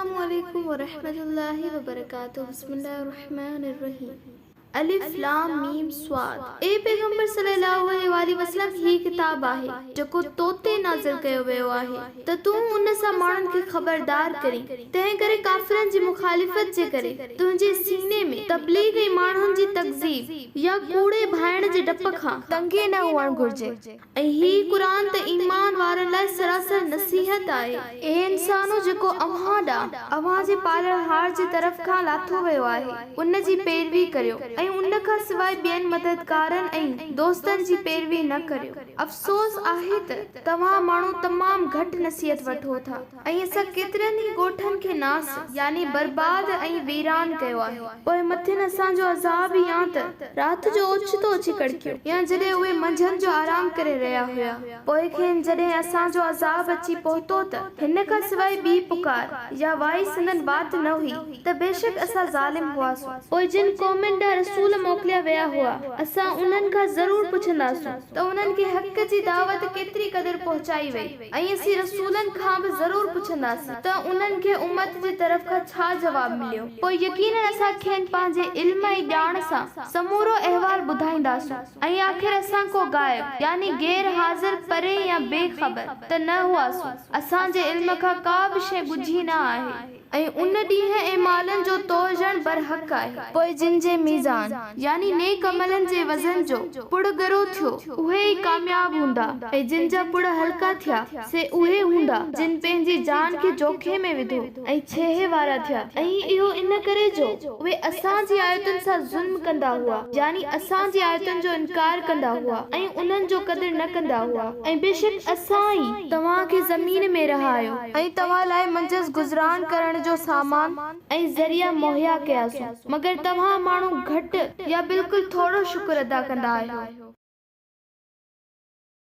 अस्सलामुअलैकुम वरहमतुल्लाहि वबरकातुहू। बिस्मिल्लाहिर्रहमानिर्रहीम। अलिफ लाम मीम स्वाद। ए पैगंबर सल्लल्लाहु अलैहि वसल्लम ही किताब आहे जको तोते नाज़िल कयो वियो आहे त तू उन सां माण्हुनि खे ख़बरदार करी। तंहिं करे काफ़िरनि जी मुखालिफत जे करे तुंहिंजे सीने में तबलीग ऐं माण्हुनि जी तकज़ीब या कूड़े भाइण जे डप खां तंगी न हुअण घुर्जे। ऐं ही क़ुरान त ईमान वारनि लाइ सरासर नसीहत आहे। ए इंसानो जेको अव्हां जे पालनहार जी तरफ़ खां लाथो वियो आहे उन जी पैरवी करियो ऐं उन खां सवाइ ॿियनि मददगारनि ऐं दोस्तनि जी पैरवी न करियो। अफ़सोस आहे त तव्हां माण्हू तमामु घटि नसीहत वठो था ऐं असां केतिरनि ई ॻोठनि खे नास यानी बर्बाद ऐं वीरान कयो आहे। पोइ मथिन असांजो अज़ाब या त राति जो ओचितो अची कड़कियो या जॾहिं उहे मंझंदि जो आराम करे रहिया हुया। पोइ खेनि जॾहिं असांजो अज़ाब अची पहुतो त हिन खां सवाइ ॿी पुकार या वाई सनद बात न हुई त बेशक असां ज़ालिम हुआसीं। पोइ जिन क़ौमुनि ॾांहुं रसूल मोकिलिया विया हुआ असां उन्हनि खां ज़रूर पुछंदासीं त उन्हनि खे हक़ जी दावत केतिरी क़दर पहुचाई वई ऐं असीं रसूलनि खां बि ज़रूर पुछंदासीं त उन्हनि खे उम्मत जी तरफ़ खां छा जवाब मिलियो। पोइ यकीनन असां खेनि पंहिंजे इल्म ऐं ॼाण सां समूरो अहवाल ॿुधाईंदासीं ऐं आख़िर असां को गायब यानी गैर हाज़िर परे या बेख़बर त न हुआसीं। असांजे इल्म खां का बि शइ ॻुझी न आहे ऐं उन ॾींहुं ऐं मालनि जो तोड़जण बरहक़ आहे। पोइ जिन जे मीज़ान यानी नेक अमलनि जे वज़न जो पुड़ गरो थियो उहे ई कामयाब हूंदा ऐं जिन जा पुड़ हल्का थिया से उहे हूंदा जिन पंहिंजी जान खे जोखे में विधो ऐं छेहे वारा थिया। ऐं इहो इन करे जो उहे असांजी आयतुनि सां ज़ुल्म कंदा हुआ यानी असांजी आयतुनि जो इनकार कंदा हुआ ऐं उन्हनि जो क़दर न कंदा हुआ। ऐं बेशक असां ई तव्हांखे ज़मीन में रहायो ऐं तव्हां लाइ मंझंदि गुज़रान करण जो सामान ऐं ज़रिया मुहैया कयासीं, मगर तव्हां माण्हू घटि या बिल्कुलु थोरो शुक्र अदा कंदा आहियो।